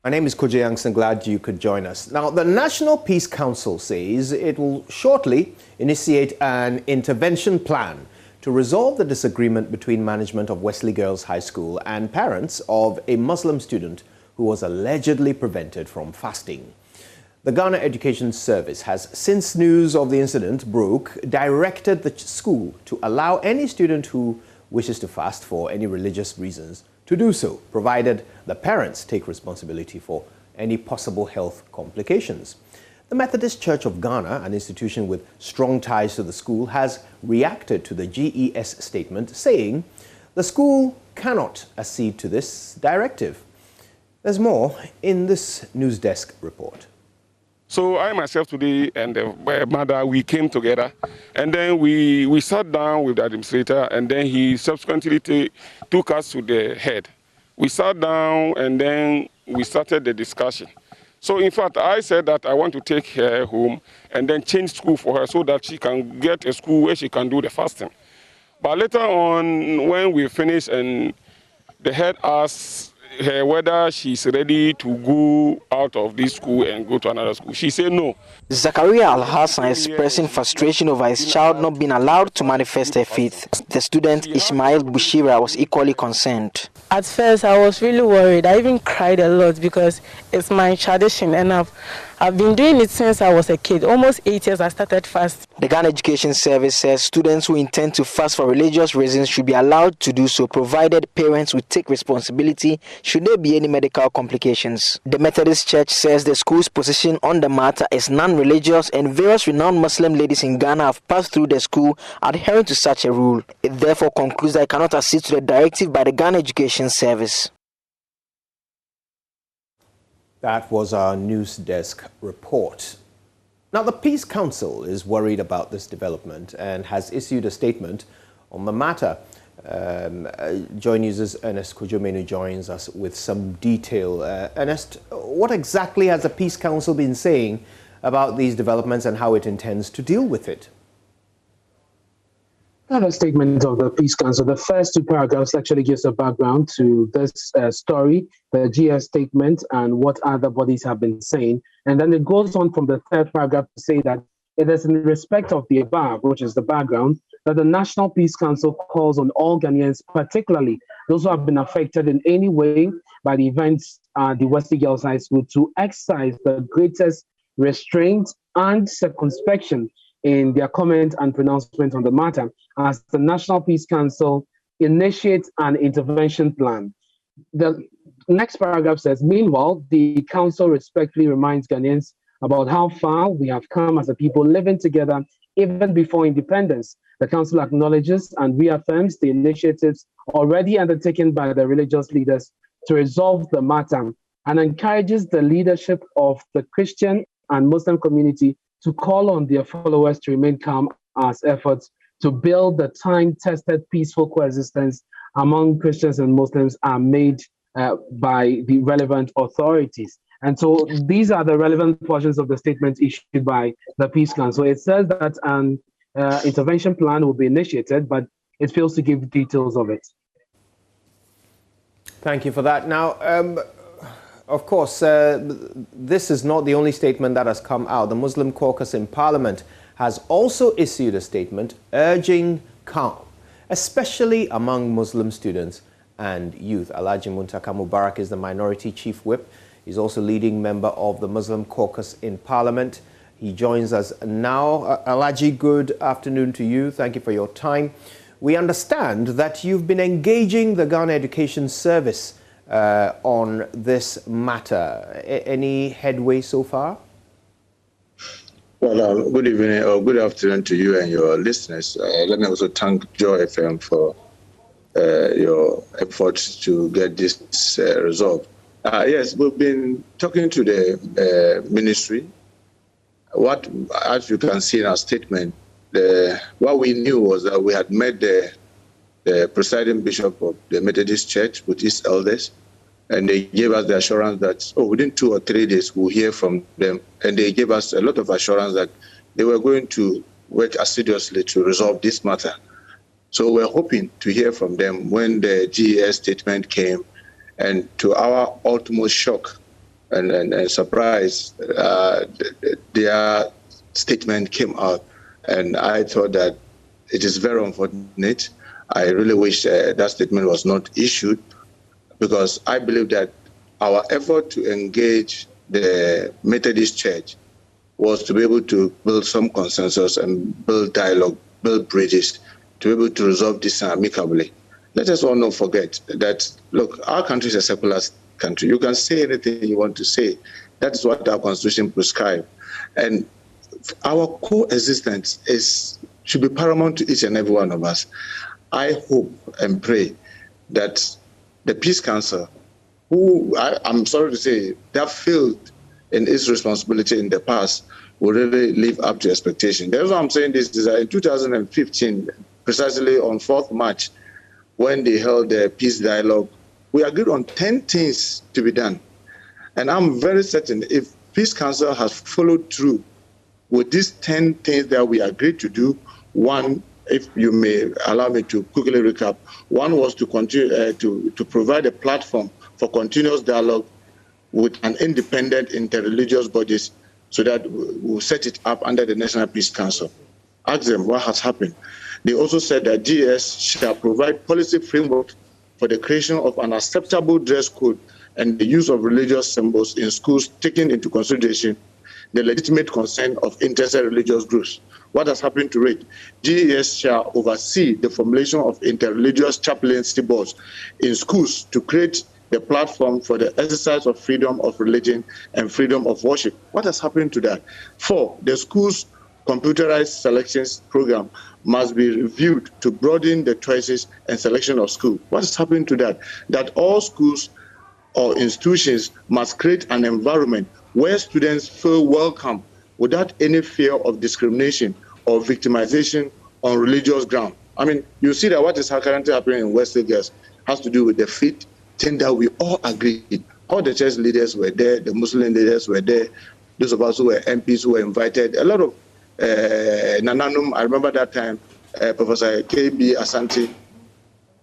My name is Koje Youngson. Glad you could join us. Now, the National Peace Council says it will shortly initiate an intervention plan to resolve the disagreement between management of Wesley Girls High School and parents of a Muslim student who was allegedly prevented from fasting. The Ghana Education Service has, since news of the incident broke, directed the school to allow any student who wishes to fast for any religious reasons to do so, provided the parents take responsibility for any possible health complications. The Methodist Church of Ghana, an institution with strong ties to the school, has reacted to the GES statement, saying the school cannot accede to this directive. There's more in this News Desk report. So I myself today and the mother, we came together, and then we sat down with the administrator, and then he subsequently took us to the head. We sat down and then we started the discussion. So in fact, I said that I want to take her home and then change school for her so that she can get a school where she can do the fasting. But later on, when we finished and the head asked her whether she's ready to go out of this school and go to another school, she said no. Zakaria Al-Hassan expressing frustration over his child not being allowed to manifest her faith. The student Ismail Bushira was equally concerned. At first, I was really worried. I even cried a lot because it's my tradition and I've been doing it since I was a kid. Almost 8 years I started fasting. The Ghana Education Service says students who intend to fast for religious reasons should be allowed to do so, provided parents will take responsibility should there be any medical complications. The Methodist Church says the school's position on the matter is non-religious, and various renowned Muslim ladies in Ghana have passed through the school adhering to such a rule. It therefore concludes that it cannot accede to the directive by the Ghana Education Service. That was our News Desk report. Now, the Peace Council is worried about this development and has issued a statement on the matter. Joy News' Ernest Kujomenu joins us with some detail. Ernest, what exactly has the Peace Council been saying about these developments and how it intends to deal with it? A statement of the Peace Council. The first two paragraphs actually gives a background to this story, the GS statement, and what other bodies have been saying. And then it goes on from the third paragraph to say that it is in respect of the above, which is the background, that the National Peace Council calls on all Ghanaians, particularly those who have been affected in any way by the events at the Wesley Girls High School, to exercise the greatest restraint and circumspection in their comment and pronouncement on the matter, as the National Peace Council initiates an intervention plan. The next paragraph says, meanwhile, the council respectfully reminds Ghanaians about how far we have come as a people living together even before independence. The council acknowledges and reaffirms the initiatives already undertaken by the religious leaders to resolve the matter, and encourages the leadership of the Christian and Muslim community to call on their followers to remain calm as efforts to build the time-tested peaceful coexistence among Christians and Muslims are made by the relevant authorities. And so these are the relevant portions of the statement issued by the Peace Council. It says that an intervention plan will be initiated, but it fails to give details of it. Thank you for that. Now, of course, this is not the only statement that has come out. The Muslim caucus in Parliament has also issued a statement urging calm, especially among Muslim students and youth. Alhaji Muntaka Mubarak is the minority chief whip. He's also leading member of the Muslim caucus in Parliament. He joins us now. Alhaji, good afternoon to you. Thank you for your time. We understand that you've been engaging the Ghana Education Service on this matter. Any headway so far? Well, good evening or good afternoon to you and your listeners. Let me also thank Joy FM for your efforts to get this resolved. Yes, we've been talking to the ministry. As you can see in our statement, what we knew was that we had met the presiding bishop of the Methodist Church with his elders, and they gave us the assurance that within 2 or 3 days we'll hear from them. And they gave us a lot of assurance that they were going to work assiduously to resolve this matter. So we're hoping to hear from them when the GES statement came. And to our utmost shock, and surprised, their statement came out. And I thought that it is very unfortunate. I really wish that statement was not issued, because I believe that our effort to engage the Methodist Church was to be able to build some consensus and build dialogue, build bridges, to be able to resolve this amicably. Let us all not forget that, look, our country is a secular country. You can say anything you want to say. That is what our constitution prescribes. And our coexistence should be paramount to each and every one of us. I hope and pray that the Peace Council, who I'm sorry to say, they have failed in its responsibility in the past, will really live up to expectation. That's why I'm saying this is that in 2015, precisely on 4th March, when they held the peace dialogue, we agreed on 10 things to be done. And I'm very certain if Peace Council has followed through with these 10 things that we agreed to do, one, if you may allow me to quickly recap, one was to continue to provide a platform for continuous dialogue with an independent interreligious bodies, so that we'll set it up under the National Peace Council. Ask them what has happened. They also said that GS shall provide policy framework for the creation of an acceptable dress code and the use of religious symbols in schools, taking into consideration the legitimate consent of interested religious groups. What has happened to it? GES shall oversee the formulation of interreligious chaplaincy boards in schools to create the platform for the exercise of freedom of religion and freedom of worship. What has happened to that? 4, the school's computerized selections program must be reviewed to broaden the choices and selection of school. What has happened to that? That all schools or institutions must create an environment where students feel welcome without any fear of discrimination or victimization on religious ground. I mean, you see that what is currently happening in Wesley Girls has to do with the faith thing that we all agreed. All the church leaders were there, the Muslim leaders were there, those of us who were MPs who were invited, a lot of Nananum, I remember that time, Professor K.B. Asante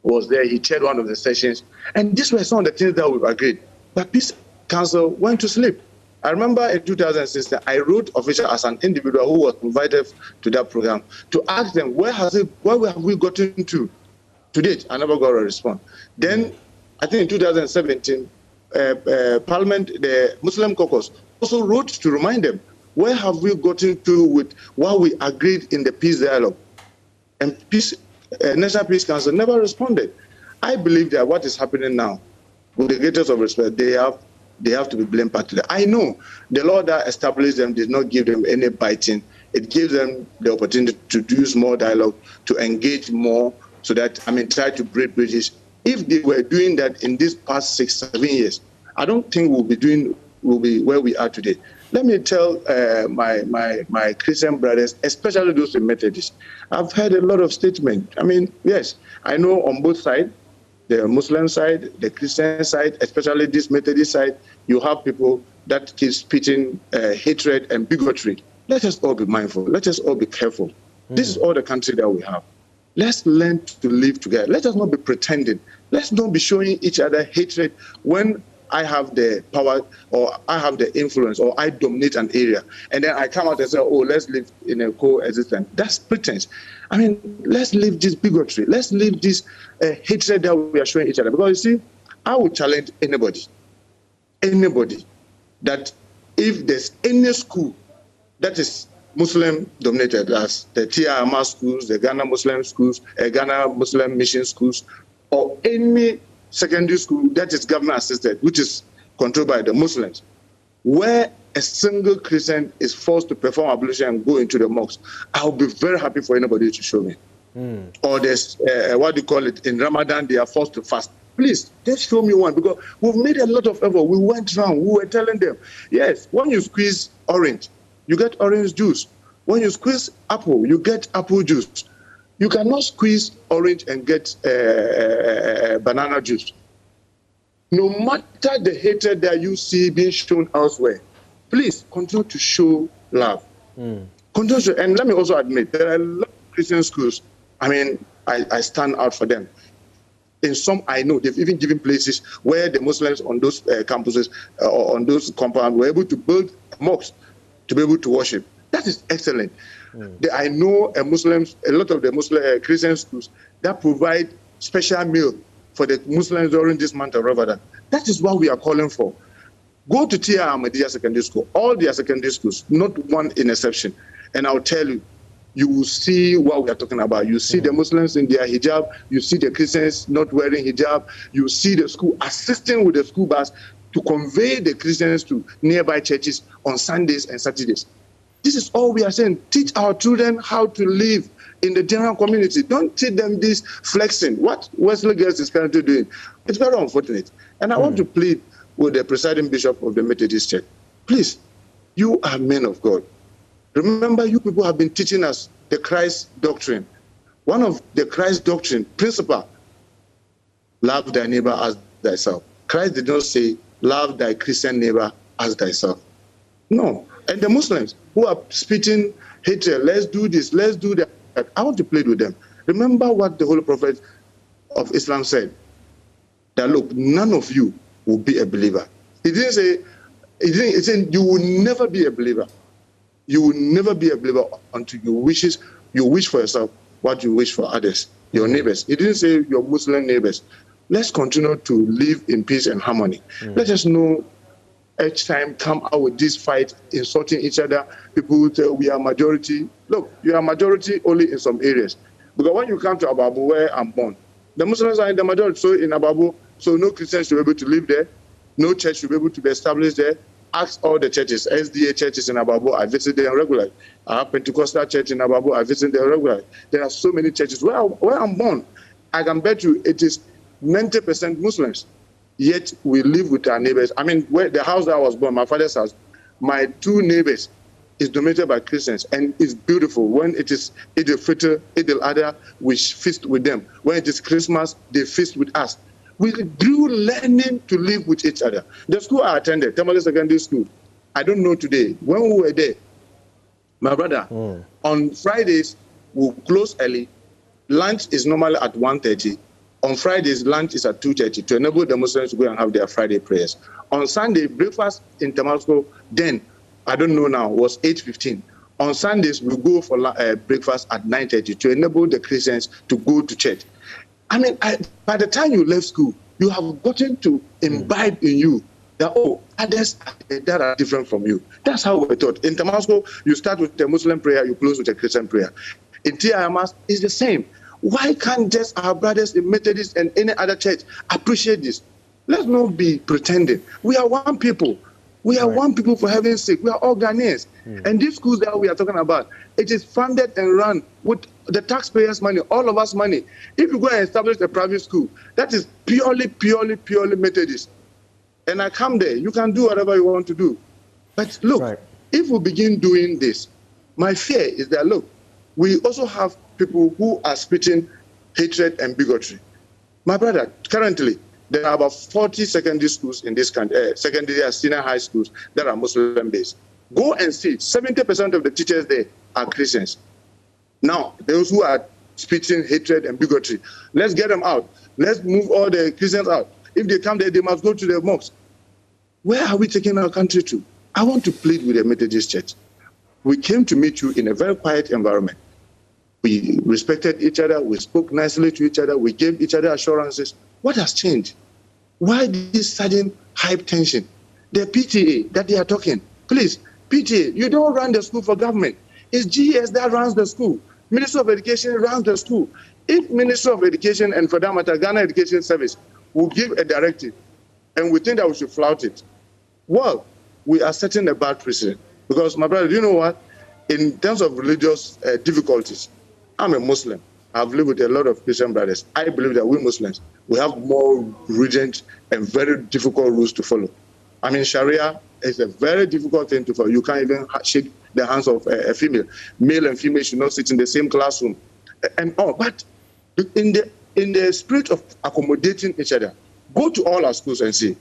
was there, he chaired one of the sessions, and these were some of the things that we've agreed. But Peace Council went to sleep. I remember in 2016, I wrote official as an individual who was invited to that program to ask them, where have we gotten to date? I never got a response. Then, I think in 2017, Parliament, the Muslim caucus, also wrote to remind them, where have we gotten to with what we agreed in the peace dialogue? And National Peace Council never responded. I believe that what is happening now, with the greatest of respect, they have to be blamed partly. I know the law that established them did not give them any biting. It gives them the opportunity to use more dialogue, to engage more, so that, try to break bridges. If they were doing that in these past 6-7 years, I don't think we'll be where we are today. Let me tell my Christian brothers, especially those in Methodists, I've heard a lot of statements. Yes, I know on both sides, the Muslim side, the Christian side, especially this Methodist side, you have people that keep spitting hatred and bigotry. Let us all be mindful. Let us all be careful. This is all the country that we have. Let's learn to live together. Let us not be pretending. Let's not be showing each other hatred when I have the power or I have the influence or I dominate an area. And then I come out and say, oh, let's live in a coexistence. That's pretense. Let's leave this bigotry. Let's leave this hatred that we are showing each other. Because you see, I would challenge anybody, that if there's any school that is Muslim dominated, as the TIMA schools, the Ghana Muslim schools, Ghana Muslim mission schools, or any secondary school that is government assisted, which is controlled by the Muslims, where a single Christian is forced to perform ablution and go into the mosque, I'll be very happy for anybody to show me. Or there's, in Ramadan, they are forced to fast. Please, just show me one, because we've made a lot of effort. We went around, we were telling them, yes, when you squeeze orange, you get orange juice. When you squeeze apple, you get apple juice. You cannot squeeze orange and get banana juice. No matter the hatred that you see being shown elsewhere, please continue to show love. Continue to, and let me also admit, there are a lot of Christian schools, I stand out for them. In some, I know they've even given places where the Muslims on those campuses or on those compounds were able to build mosques to be able to worship. That is excellent. I know a lot of the Muslim Christian schools that provide special meal for the Muslims during this month of Ramadan. That is what we are calling for. Go to Tia Ahmadiyya Secondary School, all their secondary schools, not one in exception. And I'll tell you, you will see what we are talking about. You see the Muslims in their hijab, you see the Christians not wearing hijab, you see the school assisting with the school bus to convey the Christians to nearby churches on Sundays and Saturdays. This is all we are saying. Teach our children how to live in the general community. Don't teach them this flexing. What Wesley Girls is currently doing, it's very unfortunate. And I want to plead with the presiding bishop of the Methodist Church. Please, you are men of God. Remember, you people have been teaching us the Christ doctrine. One of the Christ doctrine principle, love thy neighbor as thyself. Christ did not say, love thy Christian neighbor as thyself. No. And the Muslims who are spitting hatred, let's do this, let's do that. I want to plead with them. Remember what the Holy Prophet of Islam said, that look, none of you will be a believer. He didn't say, he said, you will never be a believer. You will never be a believer until you wish for yourself what you wish for others, your neighbors. He didn't say your Muslim neighbors. Let's continue to live in peace and harmony. Let us know each time come out with this fight, insulting each other. People will say we are majority. Look, you are majority only in some areas. Because when you come to Ababu, where I'm born, the Muslims are in the majority. So in Ababu, so no Christians should be able to live there. No church should be able to be established there. Ask all the churches, SDA churches in Ababu, I visit them regularly. I have Pentecostal church in Ababu, I visit them regularly. There are so many churches. Where I'm born, I can bet you it is 90% Muslims. Yet we live with our neighbors. I mean, where the house that I was born, my father's house, my two neighbors is dominated by Christians, and it's beautiful. When it is Eid al-Fitr, Eid al-Adha, we feast with them. When it is Christmas, they feast with us. We grew learning to live with each other. The school I attended, Tamale Secondary School, I don't know today. When we were there, my brother, on Fridays, we'll close early. Lunch is normally at 1:30. On Fridays, lunch is at 2:30 to enable the Muslims to go and have their Friday prayers. On Sunday, breakfast in Tamasco, then, I don't know now, was 8:15. On Sundays, we go for breakfast at 9:30 to enable the Christians to go to church. I mean, by the time you left school, you have gotten to imbibe in you that, oh, others that are different from you. That's how we're taught. In Tamasco, you start with a Muslim prayer, you close with a Christian prayer. In TIMAS, it's the same. Why can't just our brothers in Methodist and any other church appreciate this? Let's not be pretending. We are one people. We are one people, for heaven's sake. We are all Ghanaians. And these schools that we are talking about, it is funded and run with the taxpayers' money, all of us money. If you go and establish a private school, that is purely Methodist. And I come there, you can do whatever you want to do. But look, if we begin doing this, my fear is that, look, we also have people who are spitting hatred and bigotry. My brother, currently, there are about 40 secondary schools in this country, secondary and senior high schools that are Muslim-based. Go and see, 70% of the teachers there are Christians. Now, those who are spitting hatred and bigotry, let's get them out. Let's move all the Christians out. If they come there, they must go to the mosques. Where are we taking our country to? I want to plead with the Methodist Church. We came to meet you in a very quiet environment. We respected each other. We spoke nicely to each other. We gave each other assurances. What has changed? Why this sudden hype tension? The PTA that they are talking, please, PTA, you don't run the school for government. It's GS that runs the school. Ministry of Education runs the school. If Ministry of Education and, for that matter, Ghana Education Service will give a directive and we think that we should flout it, well, we are setting a bad precedent. Because, my brother, do you know what? In terms of religious difficulties, I'm a Muslim. I've lived with a lot of Christian brothers. I believe that we Muslims, we have more rigid and very difficult rules to follow. I mean, Sharia is a very difficult thing to follow. You can't even shake the hands of a female. Male and female should not sit in the same classroom and all. But in the spirit of accommodating each other, go to all our schools and see.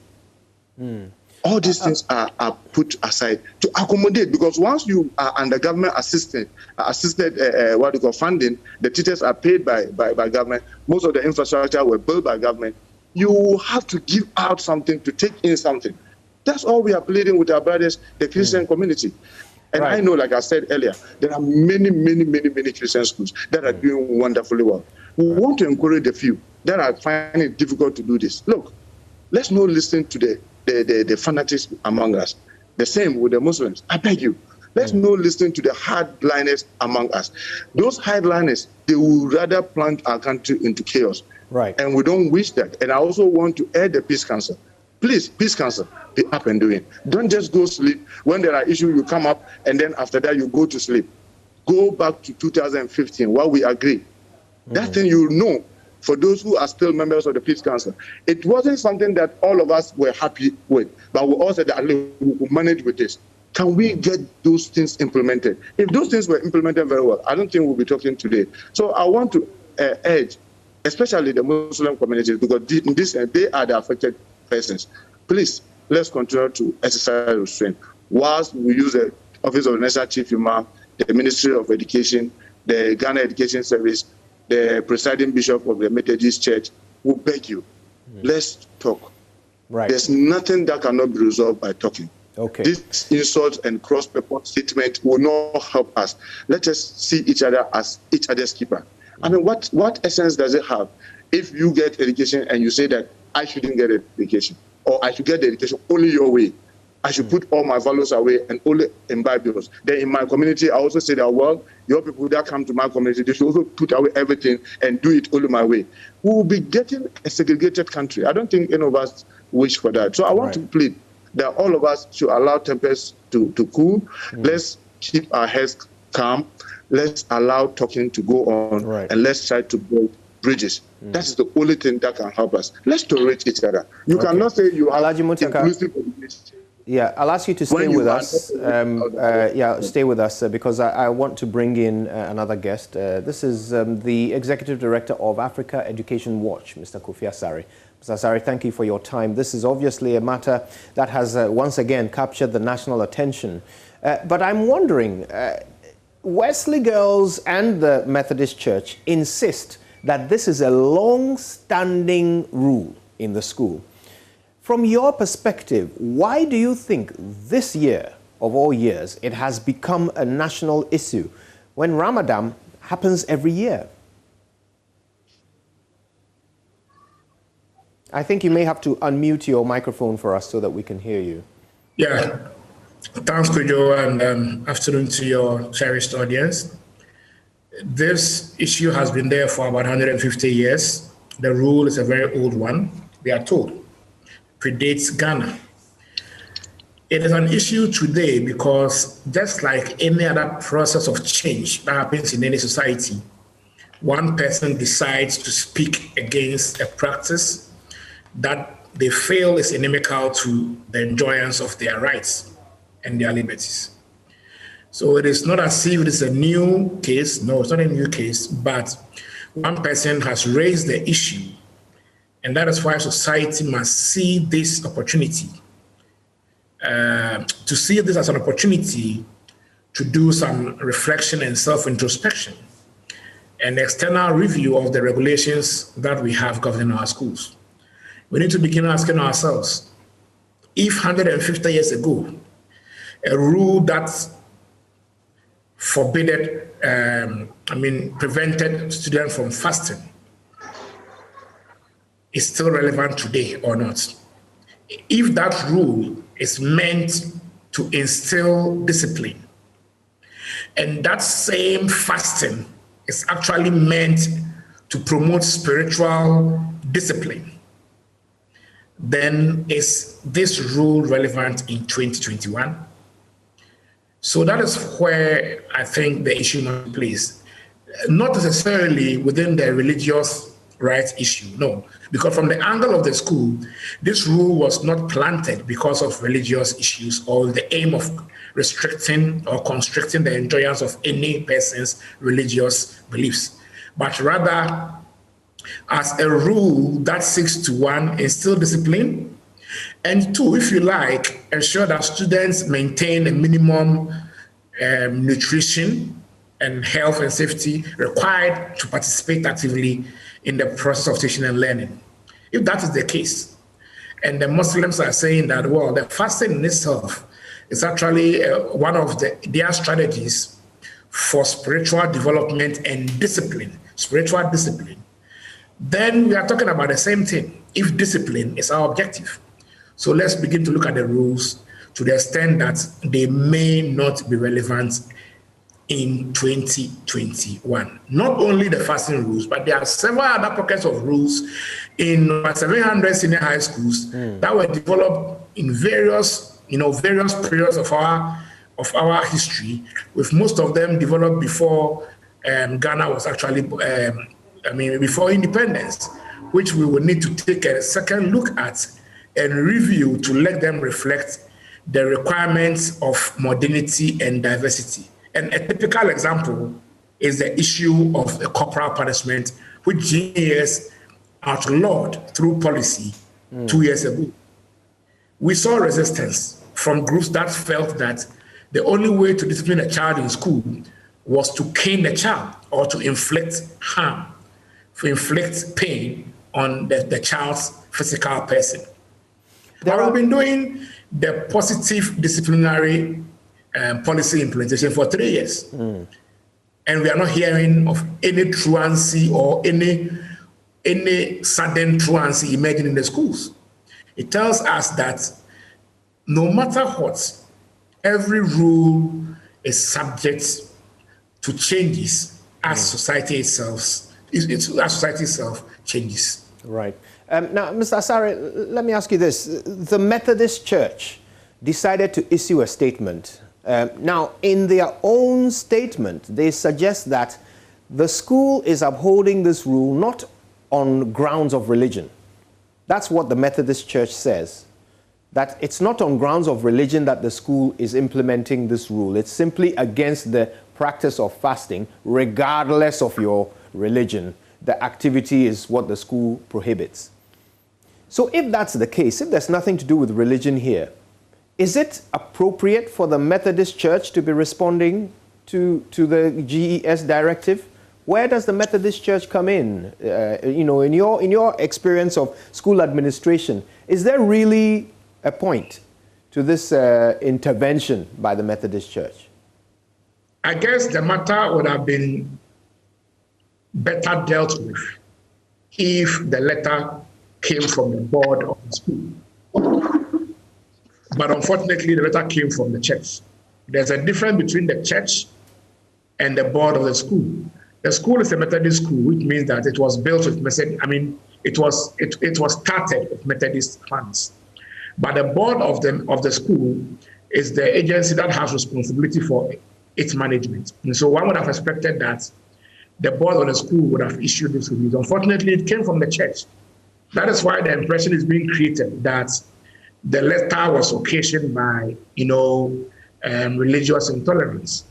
All these things are put aside to accommodate, because once you are under government assisted funding, the teachers are paid by government. most of the infrastructure were built by government. You have to give out something to take in something. That's all we are pleading with our brothers, the Christian community. And I know, like I said earlier, there are many Christian schools that are doing wonderfully well. We want to encourage the few that are finding it difficult to do this. Look, let's not listen to the fanatics among us. The same with the Muslims. I beg you. Let's not listen to the hardliners among us. Those hardliners, they will rather plunge our country into chaos. Right. And we don't wish that. And I also want to urge the Peace Council. Please, Peace Council, be up and doing. Don't just go sleep. When there are issues, you come up, and then after that, you go to sleep. Go back to 2015, where we agree. That thing you know, for those who are still members of the Peace Council, it wasn't something that all of us were happy with, but we all said that we could manage with this. Can we get those things implemented? If those things were implemented very well, I don't think we'll be talking today. So I want to urge, especially the Muslim communities, because they are the affected persons. Please, let's continue to exercise restraint. Whilst we use the Office of the National Chief Imam, the Ministry of Education, the Ghana Education Service, the presiding bishop of the Methodist Church, we beg you, let's talk. Right. There's nothing that cannot be resolved by talking. Okay. This insult and cross-purpose statement will not help us. Let us see each other as each other's keeper. I mean, what essence does it have if you get education and you say that I shouldn't get education, or I should get the education only your way? I should put all my values away and only imbibe yours. Then in my community, I also say that, well, your people that come to my community, they should also put away everything and do it only my way. We will be getting a segregated country. I don't think any of us wish for that. So I want to plead that all of us should allow tempers to cool. Let's keep our heads calm. Let's allow talking to go on, and let's try to build bridges. That is the only thing that can help us. Let's tolerate each other. You cannot say you are inclusive. Yeah, I'll ask you to stay with us. Stay with us because I want to bring in another guest. This is the Executive Director of Africa Education Watch, Mr. Kofi Asare. Mr. Asare, thank you for your time. This is obviously a matter that has once again captured the national attention. But I'm wondering, Wesley girls and the Methodist Church insist that this is a long-standing rule in the school. From your perspective, why do you think this year, of all years, it has become a national issue when Ramadan happens every year? I think you may have to unmute your microphone for us so that we can hear you. Yeah, thanks, Kujo, and afternoon to your cherished audience. This issue has been there for about 150 years. The rule is a very old one, we are told. Predates Ghana. It is an issue today because just like any other process of change that happens in any society, one person decides to speak against a practice that they feel is inimical to the enjoyance of their rights and their liberties. So it is not as if it is a new case. No, it's not a new case, but one person has raised the issue. And that is why society must see this opportunity, to see this as an opportunity to do some reflection and self-introspection and external review of the regulations that we have governing our schools. We need to begin asking ourselves, if 150 years ago, a rule that prevented students from fasting is still relevant today or not. If that rule is meant to instill discipline, and that same fasting is actually meant to promote spiritual discipline, then is this rule relevant in 2021? So that is where I think the issue must be placed. Not necessarily within the religious rights issue, no. Because from the angle of the school, this rule was not planted because of religious issues or the aim of restricting or constricting the enjoyance of any person's religious beliefs, but rather as a rule that seeks to, one, instill discipline, and two, if you like, ensure that students maintain a minimum nutrition and health and safety required to participate actively in the process of teaching and learning. If that is the case, and the Muslims are saying that, well, the fasting in itself is actually one of their strategies for spiritual development and discipline, spiritual discipline, then we are talking about the same thing, if discipline is our objective. So let's begin to look at the rules to the extent that they may not be relevant in 2021. Not only the fasting rules, but there are several other pockets of rules in 700 senior high schools that were developed in various periods of our history, with most of them developed before Ghana was actually, before independence, which we will need to take a second look at and review to let them reflect the requirements of modernity and diversity. And a typical example is the issue of the corporal punishment, which GES outlawed through policy 2 years ago. We saw resistance from groups that felt that the only way to discipline a child in school was to cane the child or to inflict harm, to inflict pain on the child's physical person. We've been doing the positive disciplinary policy implementation for 3 years. And we are not hearing of any truancy or any sudden truancy emerging in the schools. It tells us that no matter what, every rule is subject to changes as society itself changes. Right. Now, Mr. Asare, let me ask you this. The Methodist Church decided to issue a statement. Now, in their own statement, they suggest that the school is upholding this rule not on grounds of religion. That's what the Methodist Church says, that it's not on grounds of religion that the school is implementing this rule. It's simply against the practice of fasting, regardless of your religion. The activity is what the school prohibits. So if that's the case, if there's nothing to do with religion here, is it appropriate for the Methodist Church to be responding to the GES directive? Where does the Methodist Church come in? In your experience of school administration, is there really a point to this intervention by the Methodist Church? I guess the matter would have been better dealt with if the letter came from the board of the school. But unfortunately, the letter came from the church. There's a difference between the church and the board of the school. The school is a Methodist school, which means that it was built with it was started with Methodist funds. But the board of the school is the agency that has responsibility for its management. And so one would have expected that the board of the school would have issued this release. Unfortunately, it came from the church. That is why the impression is being created that the letter was occasioned by, religious intolerance,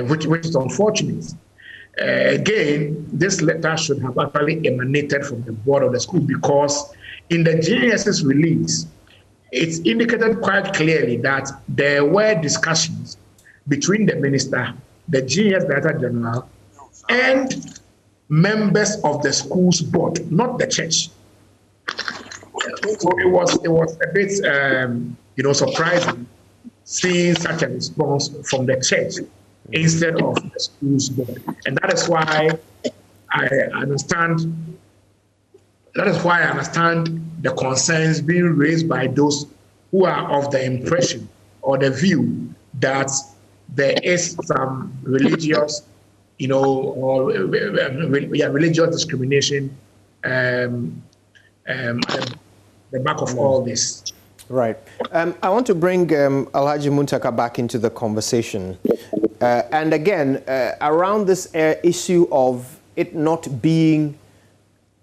which is unfortunate. Again, this letter should have actually emanated from the board of the school, because in the GES's release, it's indicated quite clearly that there were discussions between the minister, the GES Director General, and members of the school's board, not the church. So it was a bit, surprising seeing such a response from the church instead of the school's board, and that is why I understand. That is why I understand the concerns being raised by those who are of the impression or the view that there is some religious, religious discrimination at the back of all this. Right. I want to bring Alhaji Muntaka back into the conversation. And again, around this issue of it not being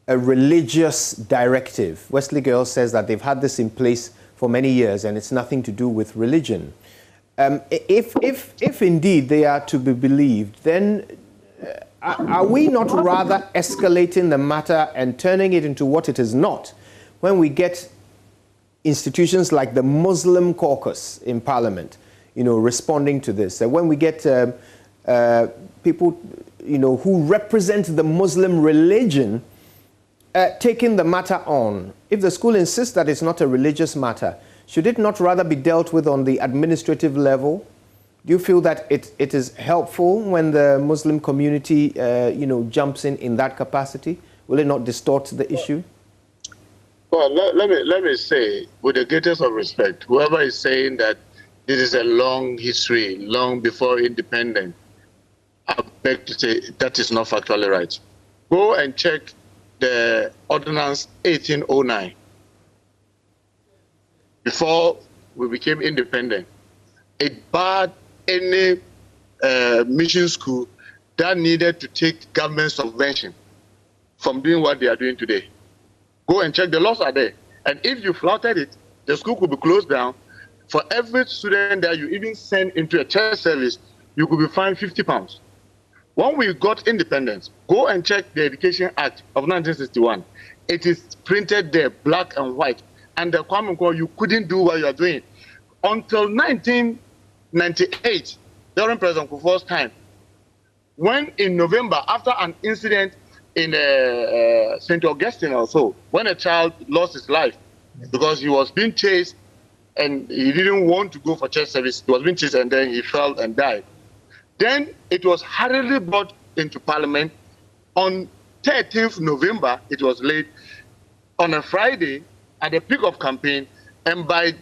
a religious directive. Wesley Girls says that they've had this in place for many years and it's nothing to do with religion. If indeed they are to be believed, then are we not rather escalating the matter and turning it into what it is not when we get institutions like the Muslim caucus in Parliament, responding to this? When we get people, who represent the Muslim religion taking the matter on? If the school insists that it's not a religious matter, should it not rather be dealt with on the administrative level? Do you feel that it is helpful when the Muslim community, jumps in that capacity? Will it not distort the issue? Well, let me say, with the greatest of respect, whoever is saying that this is a long history, long before independence, I beg to say that is not factually right. Go and check the Ordinance 1809. Before we became independent, it barred any mission school that needed to take government subvention from doing what they are doing today. Go and check, the laws are there. And if you flouted it, the school could be closed down. For every student that you even send into a church service, you could be fined £50. When we got independence, go and check the Education Act of 1961. It is printed there, black and white. And the common core, you couldn't do what you are doing. Until 1998, during President Kufuor's time, when in November, after an incident in St. Augustine or so, when a child lost his life because he was being chased and he didn't want to go for church service, he was being chased and then he fell and died. Then it was hurriedly brought into Parliament. On 13th November, it was laid on a Friday at the peak of campaign, and by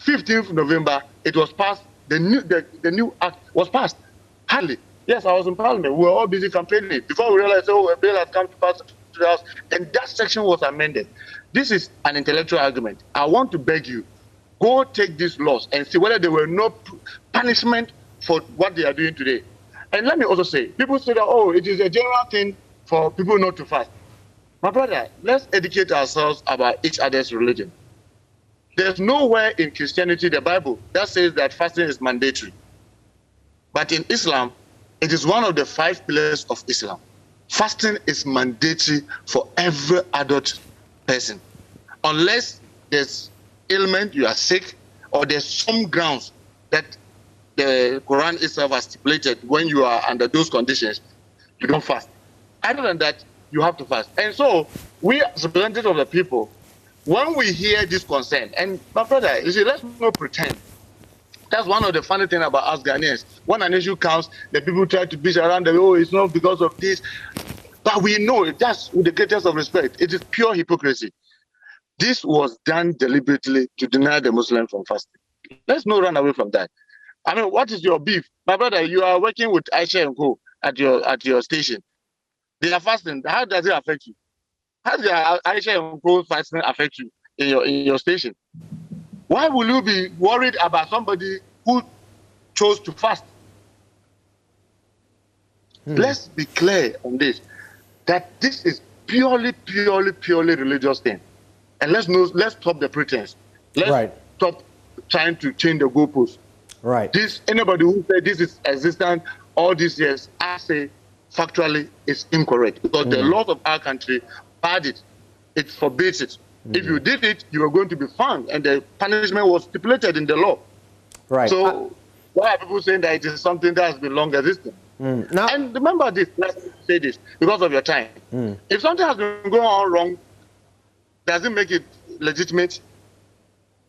15th November, it was passed. The new act was passed. Hardly. Yes, I was in Parliament. We were all busy campaigning before we realized, a bill had come to pass to the House, and that section was amended. This is an intellectual argument. I want to beg you, go take these laws and see whether there were no punishment for what they are doing today. And let me also say, people say that, it is a general thing for people not to fast. My brother, let's educate ourselves about each other's religion. There's nowhere in Christianity, the Bible, that says that fasting is mandatory. But in Islam, it is one of the 5 pillars of Islam. Fasting is mandatory for every adult person. Unless there's ailment, you are sick, or there's some grounds that the Quran itself has stipulated when you are under those conditions, you don't fast. Other than that, you have to fast. And so, we as representatives of the people, when we hear this concern, and my brother, you see, let's not pretend. That's one of the funny things about us Ghanaians. When an issue comes, the people try to bitch around, it's not because of this. But we know, that's with the greatest of respect, it is pure hypocrisy. This was done deliberately to deny the Muslims from fasting. Let's not run away from that. I mean, what is your beef? My brother, you are working with Aisha and Co. at your station. They are fasting. How does it affect you? How does Aisha and Co. fasting affect you in your station? Why will you be worried about somebody who chose to fast? Let's be clear on this, that this is purely religious thing. And let's stop the pretense. Let's stop trying to change the goalposts. Right. Anybody who said this is existent all these years, I say factually it's incorrect, because the laws of our country barred it. It forbids it. If you did it, you were going to be fined, and the punishment was stipulated in the law. Right. So why are people saying that it is something that has been long existing? Now, and remember this, let's say this, because of your time. If something has been going on wrong, does it make it legitimate?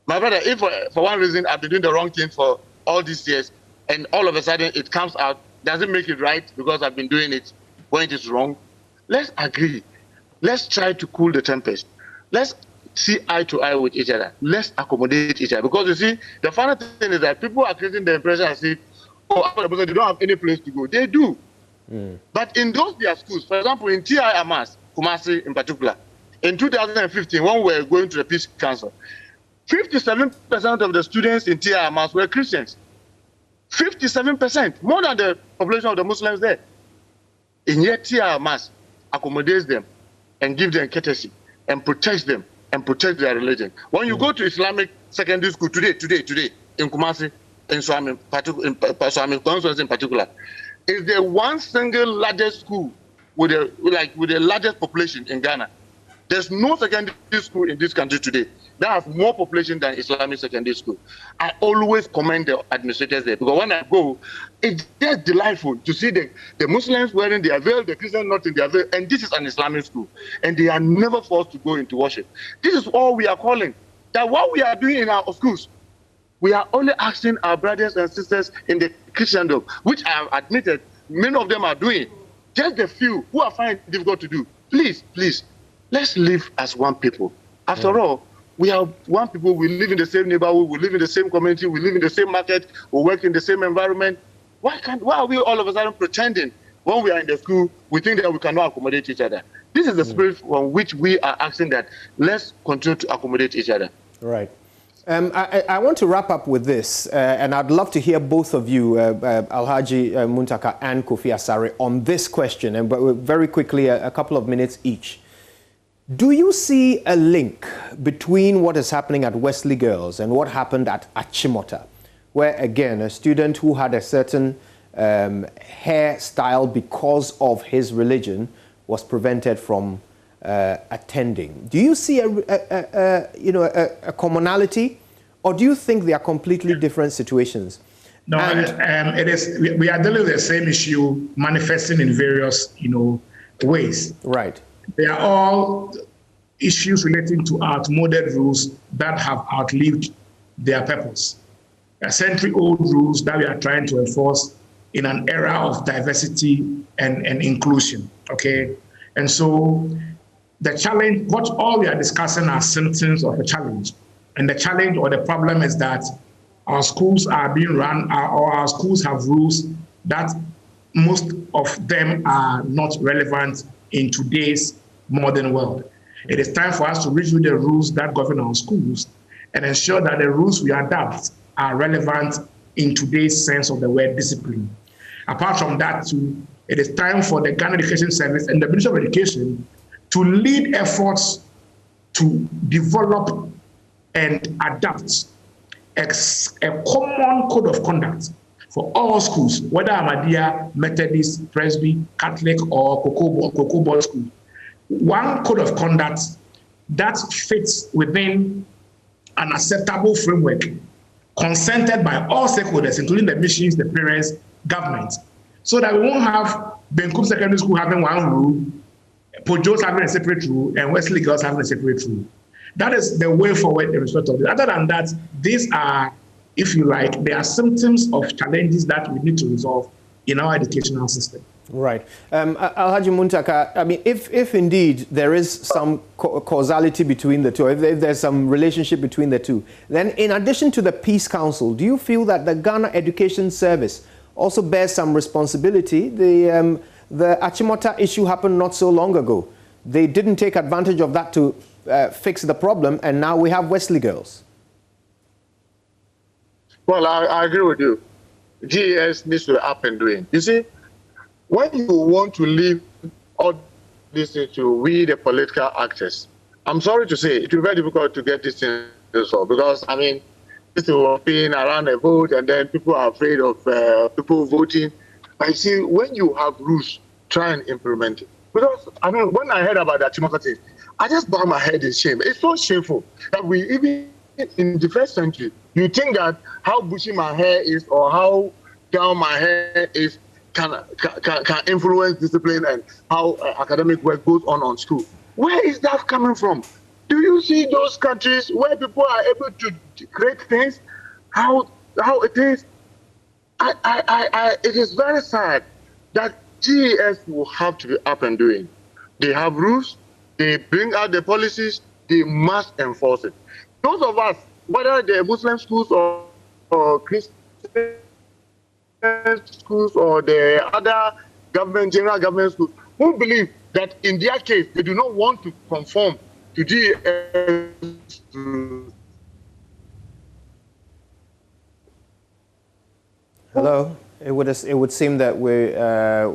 My brother, if for one reason I've been doing the wrong thing for all these years, and all of a sudden it comes out, does it make it right because I've been doing it when it is wrong? Let's agree. Let's try to cool the tempest. Let's see eye to eye with each other. Let's accommodate each other. Because you see, the funny thing is that people are creating the impression as if, they don't have any place to go. They do. But in those their schools, for example, in TI Amas, Kumasi in particular, in 2015, when we were going to the Peace Council, 57% of the students in TI Amas were Christians. 57%, more than the population of the Muslims there. And yet TI Amas accommodates them and gives them courtesy and protects them and protects their religion. When you go to Islamic secondary school today, in Kumasi, in Swami in particular, is the one single largest school with the largest population in Ghana. There's no secondary school in this country today that has more population than Islamic secondary school. I always commend the administrators there, because when I go, it's just delightful to see the Muslims wearing their veil, the Christians not in their veil, and this is an Islamic school, and they are never forced to go into worship. This is all we are calling. That what we are doing in our schools, we are only asking our brothers and sisters in the Christendom, which I have admitted many of them are doing, just the few who are finding it difficult to do. Please, please, let's live as one people. After all, we are one people. We live in the same neighborhood. We live in the same community. We live in the same market. We work in the same environment. Why are we all of a sudden pretending when we are in the school, we think that we cannot accommodate each other? This is the spirit on which we are asking that let's continue to accommodate each other. Right. I want to wrap up with this, and I'd love to hear both of you, Alhaji Muntaka and Kofi Asare, on this question, and very quickly, a couple of minutes each. Do you see a link between what is happening at Wesley Girls and what happened at Achimota, where, again, a student who had a certain hairstyle because of his religion was prevented from attending? Do you see a commonality, or do you think they are completely different situations? No, it is. We are dealing with the same issue manifesting in various, ways. Right. They are all issues relating to outmoded rules that have outlived their purpose. Century-old rules that we are trying to enforce in an era of diversity and inclusion. Okay, and so the challenge, what all we are discussing are symptoms of a challenge. And the challenge or the problem is that our schools are being run, or our schools have rules that most of them are not relevant in today's modern world. It is time for us to review the rules that govern our schools and ensure that the rules we adopt are relevant in today's sense of the word discipline. Apart from that, too, it is time for the Ghana Education Service and the Ministry of Education to lead efforts to develop and adapt a common code of conduct for all schools, whether Ahmadiyya, Methodist, Presby, Catholic, or Cocoa Board school. One code of conduct that fits within an acceptable framework consented by all stakeholders, including the missions, the parents, government, so that we won't have Benkum Secondary School having one rule, Pojos having a separate rule, and Wesley Girls having a separate rule. That is the way forward in respect of it. Other than that, these are, if you like, they are symptoms of challenges that we need to resolve in our educational system. Right. Alhaji Muntaka, I mean, if indeed there is some causality between the two, if there's some relationship between the two, then in addition to the Peace Council, do you feel that the Ghana Education Service also bears some responsibility? The Achimota issue happened not so long ago. They didn't take advantage of that to fix the problem, and now we have Wesley Girls. Well, I agree with you. GES needs to be up and doing. You see, when you want to leave all this to we, the political actors, I'm sorry to say, it will be very difficult to get this thing resolved, because, I mean, this is being around a vote, and then people are afraid of people voting. But you see, when you have rules, try and implement it. Because, I mean, when I heard about that democracy, I just bowed my head in shame. It's so shameful that we, even in the first century, you think that how bushy my hair is or how down my hair is can influence discipline and how academic work goes on school. Where is that coming from? Do you see those countries where people are able to create things? How it is? It is very sad that GES will have to be up and doing. They have rules. They bring out the policies. They must enforce it. Those of us, whether they're Muslim schools or Christian schools or the other general government schools, who believe that in their case they do not want to conform to GES. Hello. It would seem that we are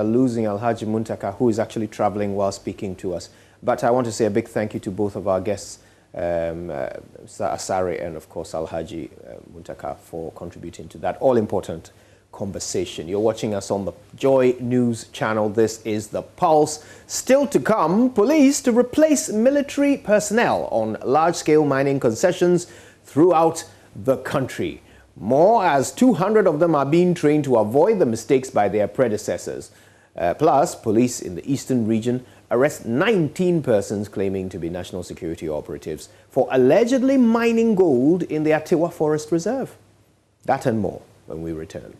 losing Alhaji Muntaka, who is actually traveling while speaking to us. But I want to say a big thank you to both of our guests, Asare and, of course, Alhaji Muntaka, for contributing to that all-important conversation. You're watching us on the Joy News channel. This is The Pulse. Still to come, police to replace military personnel on large-scale mining concessions throughout the country. More, as 200 of them are being trained to avoid the mistakes by their predecessors. Plus, police in the eastern region arrest 19 persons claiming to be national security operatives for allegedly mining gold in the Atiwa Forest Reserve. That and more when we return.